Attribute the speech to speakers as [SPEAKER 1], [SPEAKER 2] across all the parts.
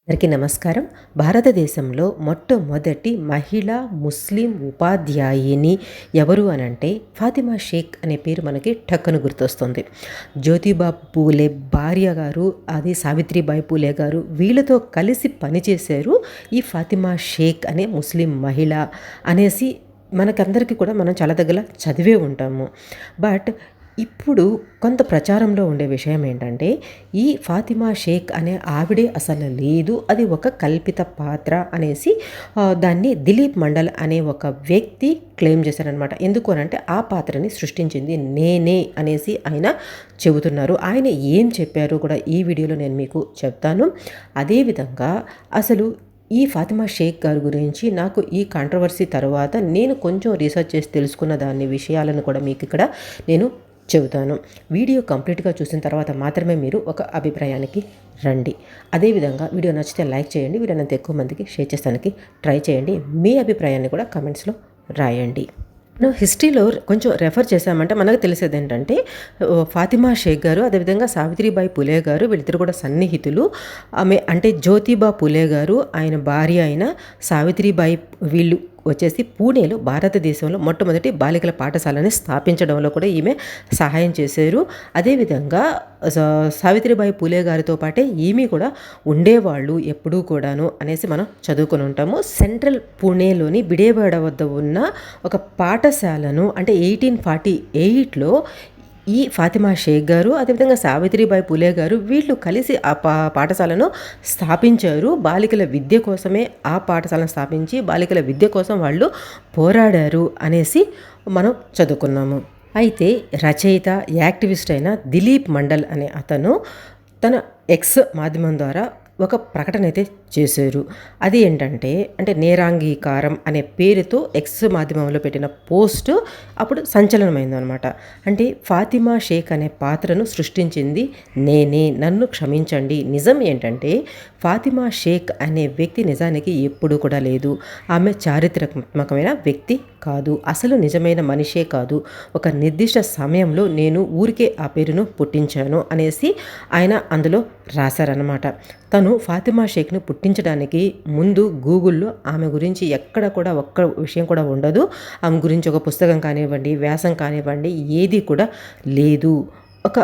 [SPEAKER 1] అందరికీ నమస్కారం. భారతదేశంలో మొట్టమొదటి మహిళా ముస్లిం ఉపాధ్యాయిని ఎవరు అనంటే ఫాతిమా షేక్ అనే పేరు మనకి టక్కున గుర్తొస్తుంది. జ్యోతిబా పూలే భార్య గారు, అది సావిత్రిబాయి పూలే గారు, వీళ్ళతో కలిసి పనిచేశారు ఈ ఫాతిమా షేక్ అనే ముస్లిం మహిళ అనేసి మనకందరికీ కూడా మనం చాలా దగ్గర చదివే ఉంటాము. బట్ ఇప్పుడు కొంత ప్రచారంలో ఉండే విషయం ఏంటంటే, ఈ ఫాతిమా షేక్ అనే ఆవిడే అసలు లేదు, అది ఒక కల్పిత పాత్ర అనేసి దాన్ని దిలీప్ మండల్ అనే ఒక వ్యక్తి క్లెయిమ్ చేశారనమాట. ఎందుకు అనంటే ఆ పాత్రని సృష్టించింది నేనే అనేసి ఆయన చెబుతున్నారు. ఆయన ఏం చెప్పారో కూడా ఈ వీడియోలో నేను మీకు చెప్తాను. అదేవిధంగా అసలు ఈ ఫాతిమా షేక్ గారి గురించి నాకు ఈ కాంట్రవర్సీ తర్వాత నేను కొంచెం రీసెర్చ్ చేసి తెలుసుకున్న దాని విషయాలను కూడా మీకు ఇక్కడ నేను చెబుతాను. వీడియో కంప్లీట్గా చూసిన తర్వాత మాత్రమే మీరు ఒక అభిప్రాయానికి రండి. అదేవిధంగా వీడియో నచ్చితే లైక్ చేయండి, వీడియోనంత ఎక్కువ మందికి షేర్ చేస్తానికి ట్రై చేయండి. మీ అభిప్రాయాన్ని కూడా కమెంట్స్లో రాయండి. మనం హిస్టరీలో కొంచెం రెఫర్ చేశామంటే మనకు తెలిసేది ఏంటంటే, ఫాతిమా షేక్ గారు, అదేవిధంగా సావిత్రిబాయి పూలే గారు, వీళ్ళిద్దరు కూడా సన్నిహితులు. ఆమె అంటే జ్యోతిబా పూలే గారు, ఆయన భార్య అయిన సావిత్రిబాయి, వీళ్ళు వచ్చేసి పూణేలో భారతదేశంలో మొట్టమొదటి బాలికల పాఠశాలని స్థాపించడంలో కూడా ఈమె సహాయం చేశారు. అదేవిధంగా సావిత్రిబాయి పూలే గారితో పాటే ఈమె కూడా ఉండేవాళ్ళు ఎప్పుడూ కూడాను అనేసి మనం చదువుకొని ఉంటాము. సెంట్రల్ పూణేలోని బిడేవాడ వద్ద ఉన్న ఒక పాఠశాలను అంటే 1848లో ఈ ఫాతిమా షేక్ గారు, అదేవిధంగా సావిత్రిబాయి పూలే గారు, వీళ్ళు కలిసి ఆ పాఠశాలను స్థాపించారు. బాలికల విద్య కోసమే ఆ పాఠశాలను స్థాపించి బాలికల విద్య కోసం వాళ్ళు పోరాడారు అనేసి మనం చదువుకున్నాము. అయితే రచయిత, యాక్టివిస్ట్ అయిన దిలీప్ మండల్ అనే అతను తన ఎక్స్ మాధ్యమం ద్వారా ఒక ప్రకటన అయితే చేశారు. అది ఏంటంటే, అంటే నేరాంగీకారం అనే పేరుతో ఎక్స్ మాధ్యమంలో పెట్టిన పోస్టు అప్పుడు సంచలనమైందనమాట. అంటే ఫాతిమా షేక్ అనే పాత్రను సృష్టించింది నేనే, నన్ను క్షమించండి. నిజం ఏంటంటే ఫాతిమా షేక్ అనే వ్యక్తి నిజానికి ఎప్పుడూ కూడా లేదు. ఆమె చారిత్రాత్మకమైన వ్యక్తి కాదు, అసలు నిజమైన మనిషే కాదు. ఒక నిర్దిష్ట సమయంలో నేను ఊరికే ఆ పేరును పుట్టించాను అనేసి ఆయన అందులో రాశారనమాట. తను ఫాతిమా షేక్ను పుట్టించడానికి ముందు గూగుల్లో ఆమె గురించి ఎక్కడ కూడా ఒక్క విషయం కూడా ఉండదు. ఆమె గురించి ఒక పుస్తకం కానివ్వండి, వ్యాసం కానివ్వండి, ఏది కూడా లేదు. ఒక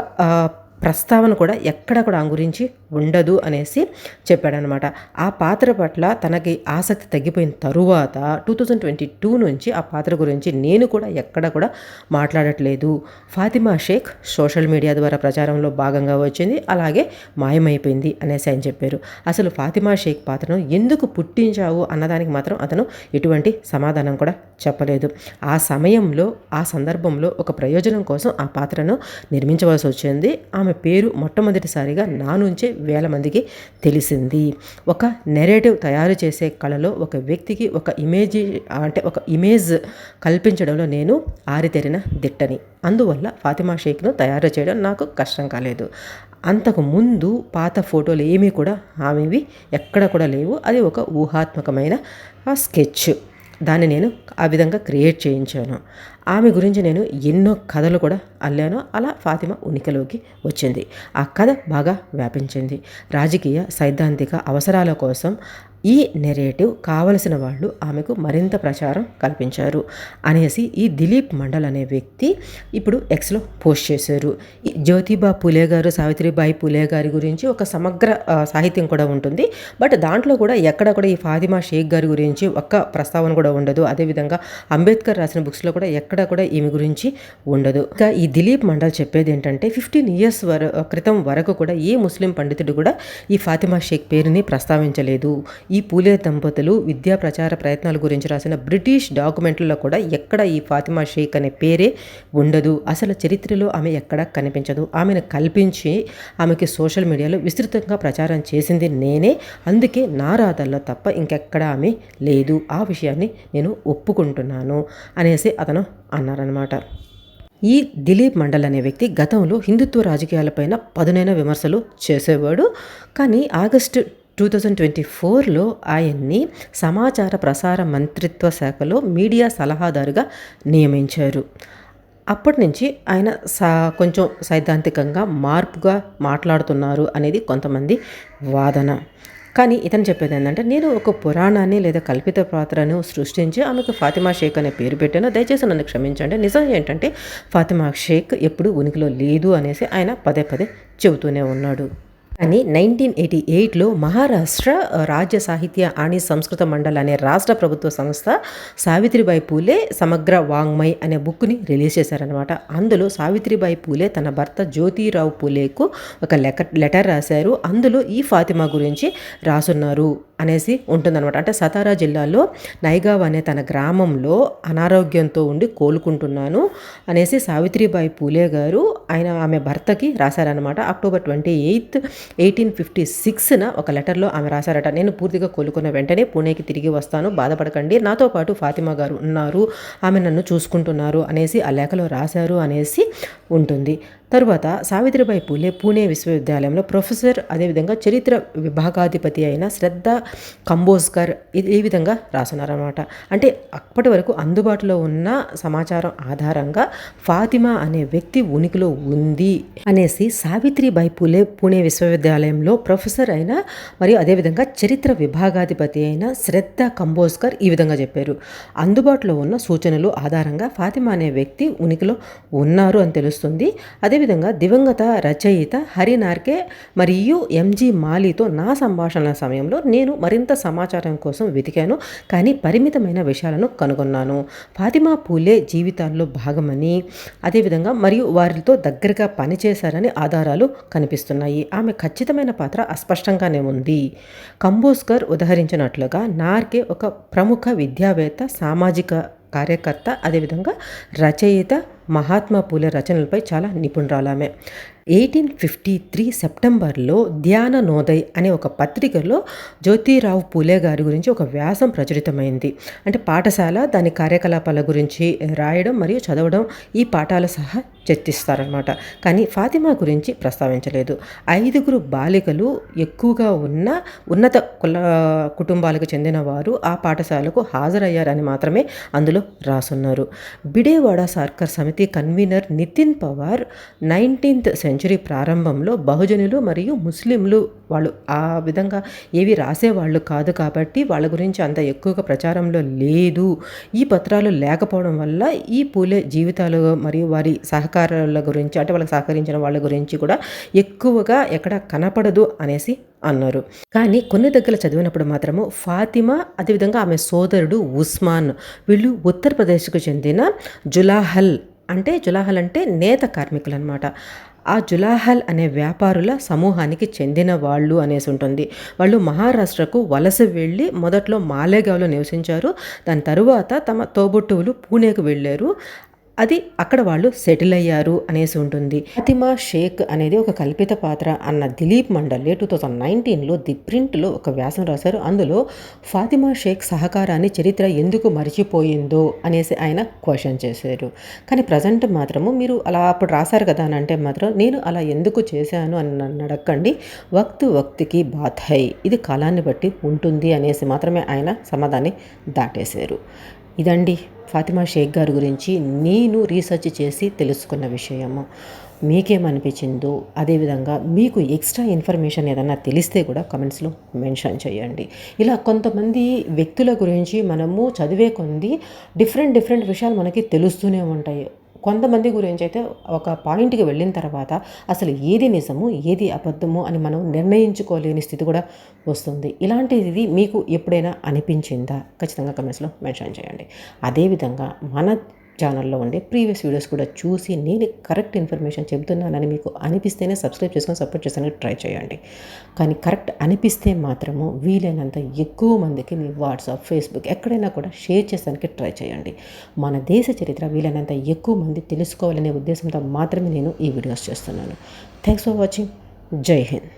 [SPEAKER 1] ప్రస్తావన కూడా ఎక్కడ కూడా ఆమె గురించి ఉండదు అనేసి చెప్పాడనమాట. ఆ పాత్ర పట్ల తనకి ఆసక్తి తగ్గిపోయిన తరువాత 2022 నుంచి ఆ పాత్ర గురించి నేను కూడా ఎక్కడ కూడా మాట్లాడట్లేదు. ఫాతిమా షేక్ సోషల్ మీడియా ద్వారా ప్రచారంలో భాగంగా వచ్చింది, అలాగే మాయమైపోయింది అనేసి ఆయన చెప్పారు. అసలు ఫాతిమా షేక్ పాత్రను ఎందుకు పుట్టించావు అన్నదానికి మాత్రం అతను ఎటువంటి సమాధానం కూడా చెప్పలేదు. ఆ సమయంలో, ఆ సందర్భంలో ఒక ప్రయోజనం కోసం ఆ పాత్రను నిర్మించవలసి వచ్చింది. ఆమె పేరు మొట్టమొదటిసారిగా నా నుంచే వేల మందికి తెలిసింది. ఒక నెరేటివ్ తయారు చేసే కళలో ఒక వ్యక్తికి ఒక ఇమేజ్ కల్పించడంలో నేను ఆరితేరిన దిట్టని. అందువల్ల ఫాతిమా షేక్ను తయారు చేయడం నాకు కష్టం కాలేదు. అంతకు ముందు పాత ఫోటోలు ఏమీ కూడా ఆమెవి ఎక్కడ కూడా లేవు. అది ఒక ఊహాత్మకమైన స్కెచ్. దాన్ని నేను ఆ విధంగా క్రియేట్ చేయించాను. ఆమె గురించి నేను ఎన్నో కథలు కూడా అల్లాను. అలా ఫాతిమా ఉనికిలోకి వచ్చింది. ఆ కథ బాగా వ్యాపించింది. రాజకీయ, సైద్ధాంతిక అవసరాల కోసం ఈ నెరేటివ్ కావలసిన వాళ్ళు ఆమెకు మరింత ప్రచారం కల్పించారు అనేసి ఈ దిలీప్ మండల్ అనే వ్యక్తి ఇప్పుడు ఎక్స్లో పోస్ట్ చేశారు. ఈ జ్యోతిబా పూలే గారు, సావిత్రిబాయి పూలే గారి గురించి ఒక సమగ్ర సాహిత్యం కూడా ఉంటుంది. బట్ దాంట్లో కూడా ఎక్కడ కూడా ఈ ఫాతిమా షేక్ గారి గురించి ఒక్క ప్రస్తావన కూడా ఉండదు. అదేవిధంగా అంబేద్కర్ రాసిన బుక్స్లో కూడా ఎక్కడ కూడా ఈమె గురించి ఉండదు. ఇంకా ఈ దిలీప్ మండల్ చెప్పేది ఏంటంటే 15 years క్రితం వరకు కూడా ఏ ముస్లిం పండితుడు కూడా ఈ ఫాతిమా షేక్ పేరుని ప్రస్తావించలేదు. ఈ పూలే దంపతులు విద్యా ప్రచార ప్రయత్నాల గురించి రాసిన బ్రిటిష్ డాక్యుమెంట్లలో కూడా ఎక్కడ ఈ ఫాతిమా షేక్ అనే పేరే ఉండదు. అసలు చరిత్రలో ఆమె ఎక్కడా కనిపించదు. ఆమెను కల్పించి ఆమెకి సోషల్ మీడియాలో విస్తృతంగా ప్రచారం చేసింది నేనే. అందుకే నా రాతల్లో తప్ప ఇంకెక్కడా ఆమె లేదు. ఆ విషయాన్ని నేను ఒప్పుకుంటున్నాను అనేసి అతను అన్నారనమాట. ఈ దిలీప్ మండల్ అనే వ్యక్తి గతంలో హిందుత్వ రాజకీయాలపైన పదునైన విమర్శలు చేసేవాడు. కానీ ఆగస్టు 2024లో ఆయన్ని సమాచార ప్రసార మంత్రిత్వ శాఖలో మీడియా సలహాదారుగా నియమించారు. అప్పటి నుంచి ఆయన కొంచెం సైద్ధాంతికంగా మార్పుగా మాట్లాడుతున్నారు అనేది కొంతమంది వాదన. కానీ ఇతను చెప్పేది ఏంటంటే, నేను ఒక పురాణాన్ని లేదా కల్పిత పాత్రను సృష్టించి ఆమెకు ఫాతిమా షేక్ అనే పేరు పెట్టాను. దయచేసి నన్ను క్షమించండి. నిజం ఏంటంటే ఫాతిమా షేక్ ఎప్పుడు ఉనికిలో లేదు అనేసి ఆయన పదే పదే చెబుతూనే ఉన్నాడు. కానీ 1988లో మహారాష్ట్ర రాజ్య సాహిత్య ఆణి సంస్కృత మండలి అనే రాష్ట్ర ప్రభుత్వ సంస్థ సావిత్రిబాయి పూలే సమగ్ర వాంగ్మయ్ అనే బుక్ని రిలీజ్ చేశారనమాట. అందులో సావిత్రిబాయి పూలే తన భర్త జ్యోతిరావు పూలేకు ఒక లెటర్ రాశారు. అందులో ఈ ఫాతిమా గురించి రాసున్నారు అనేసి ఉంటుందన్నమాట. అంటే సతారా జిల్లాలో నైగావ్ అనే తన గ్రామంలో అనారోగ్యంతో ఉండి కోలుకుంటున్నాను అనేసి సావిత్రిబాయి పూలే గారు ఆమె భర్తకి రాశారనమాట. అక్టోబర్ 28, 1856న ఒక లెటర్లో ఆమె రాశారట. నేను పూర్తిగా కోలుకున్న వెంటనే పూణేకి తిరిగి వస్తాను, బాధపడకండి, నాతో పాటు ఫాతిమా గారు ఉన్నారు, ఆమె నన్ను చూసుకుంటున్నారు అనేసి ఆ లేఖలో రాశారు అనేసి ఉంటుంది. తరువాత సావిత్రిబాయి పూలే పూణే విశ్వవిద్యాలయంలో ప్రొఫెసర్, అదేవిధంగా చరిత్ర విభాగాధిపతి అయిన శ్రద్ధ కంబోజ్కర్ ఈ విధంగా రాస్తున్నారన్నమాట. అంటే అప్పటి వరకు అందుబాటులో ఉన్న సమాచారం ఆధారంగా ఫాతిమా అనే వ్యక్తి ఉనికిలో ఉంది అనేసి సావిత్రిబాయి పూలే పూణే విశ్వవిద్యాలయంలో ప్రొఫెసర్ అయిన మరియు అదేవిధంగా చరిత్ర విభాగాధిపతి అయిన శ్రద్ధ కంబోజ్కర్ ఈ విధంగా చెప్పారు. అందుబాటులో ఉన్న సూచనలు ఆధారంగా ఫాతిమా అనే వ్యక్తి ఉనికిలో ఉన్నారు అని తెలుస్తుంది. అదేవిధంగా దివంగత రచయిత హరినార్కే మరియు ఎంజి మాలీతో నా సంభాషణల సమయంలో నేను మరింత సమాచారం కోసం వెతికాను, కానీ పరిమితమైన విషయాలను కనుగొన్నాను. ఫాతిమా పూలే జీవితాల్లో భాగమని, అదేవిధంగా మరియు వారితో దగ్గరగా పనిచేశారని ఆధారాలు కనిపిస్తున్నాయి. ఆమె ఖచ్చితమైన పాత్ర అస్పష్టంగానే ఉంది. కంబోజ్కర్ ఉదహరించినట్లుగా నార్కే ఒక ప్రముఖ విద్యావేత్త, సామాజిక కార్యకర్త, అదేవిధంగా రచయిత, మహాత్మా పూలే రచనలపై చాలా నిపుణురాలామె. 1853 సెప్టెంబర్లో ధ్యాన నోదయ్ అనే ఒక పత్రికలో జ్యోతిరావు పూలే గారి గురించి ఒక వ్యాసం ప్రచురితమైంది. అంటే పాఠశాల, దాని కార్యకలాపాల గురించి రాయడం మరియు చదవడం, ఈ పాఠాలు సహా చర్చిస్తారనమాట. కానీ ఫాతిమా గురించి ప్రస్తావించలేదు. 5 బాలికలు ఎక్కువగా ఉన్న ఉన్నత కుటుంబాలకు చెందిన వారు ఆ పాఠశాలకు హాజరయ్యారని మాత్రమే అందులో రాసున్నారు. బిడేవాడ సార్కర్ సమితి convener Nitin Pawar 19th century ప్రారంభంలో బహుజనులు మరియు ముస్లింలు వాళ్ళు ఆ విధంగా ఏవి రాసేవాళ్ళు కాదు కాబట్టి వాళ్ళ గురించి అంత ఎక్కువగా ప్రచారంలో లేదు. ఈ పత్రాలు లేకపోవడం వల్ల ఈ పూలే జీవితాలు మరియు వారి సహకారాల గురించి, అంటే వాళ్ళకి సహకరించిన వాళ్ళ గురించి కూడా ఎక్కువగా ఎక్కడ కనపడదు అనేసి అన్నారు. కానీ కొన్ని దగ్గర చదివినప్పుడు మాత్రము ఫాతిమా, అదేవిధంగా ఆమె సోదరుడు ఉస్మాన్, వీళ్ళు ఉత్తరప్రదేశ్కు చెందిన జులాహల్ అంటే నేత కార్మికులు అనమాట. ఆ జులాహల్ అనే వ్యాపారుల సమూహానికి చెందిన వాళ్ళు అనేసి ఉంటుంది. వాళ్ళు మహారాష్ట్రకు వలస వెళ్ళి మొదట్లో మాలేగావ్లో నివసించారు. దాని తరువాత తమ తోబుట్టువులు పూణేకు వెళ్ళారు. అది అక్కడ వాళ్ళు సెటిల్ అయ్యారు అనేసి ఉంటుంది. ఫాతిమా షేక్ అనేది ఒక కల్పిత పాత్ర అన్న దిలీప్ మండలి 2019లో ది ప్రింట్లో ఒక వ్యాసం రాశారు. అందులో ఫాతిమా షేక్ సహకారాన్ని చరిత్ర ఎందుకు మర్చిపోయిందో అనేసి ఆయన క్వశ్చన్ చేశారు. కానీ ప్రజెంట్ మాత్రము మీరు అలా అప్పుడు రాశారు కదా అని అంటే మాత్రం నేను అలా ఎందుకు చేశాను అని నన్ను అడగండి, వక్తుకి బాత్ హై, ఇది కాలాన్ని బట్టి ఉంటుంది అనేసి మాత్రమే ఆయన సమాధాన్ని దాటేశారు. ఇదండి ఫాతిమా షేక్ గారి గురించి నేను రీసెర్చ్ చేసి తెలుసుకున్న విషయము. మీకేమనిపించిందో, అదేవిధంగా మీకు ఎక్స్ట్రా ఇన్ఫర్మేషన్ ఏదన్నా తెలిస్తే కూడా కమెంట్స్లో మెన్షన్ చేయండి. ఇలా కొంతమంది వ్యక్తుల గురించి మనము చదివే కొంది డిఫరెంట్ విషయాలు మనకి తెలుస్తూనే ఉంటాయి. కొంతమంది గురించి అయితే ఒక పాయింట్కి వెళ్ళిన తర్వాత అసలు ఏది నిజము ఏది అబద్ధము అని మనం నిర్ణయించుకోలేని స్థితి కూడా వస్తుంది. ఇలాంటిది మీకు ఎప్పుడైనా అనిపించిందా? ఖచ్చితంగా కమెంట్స్లో మెన్షన్ చేయండి. అదేవిధంగా మన ఛానల్లో ఉండే ప్రీవియస్ వీడియోస్ కూడా చూసి నేను కరెక్ట్ ఇన్ఫర్మేషన్ చెబుతున్నానని మీకు అనిపిస్తేనే సబ్స్క్రైబ్ చేసుకొని సపోర్ట్ చేసానికి ట్రై చేయండి. కానీ కరెక్ట్ అనిపిస్తే మాత్రము వీలైనంత ఎక్కువ మందికి మీ వాట్సాప్, ఫేస్బుక్ ఎక్కడైనా కూడా షేర్ చేసానికి ట్రై చేయండి. మన దేశ చరిత్ర వీలైనంత ఎక్కువ మంది తెలుసుకోవాలనే ఉద్దేశంతో మాత్రమే నేను ఈ వీడియోస్ చేస్తున్నాను. Thanks for watching. జై హింద్.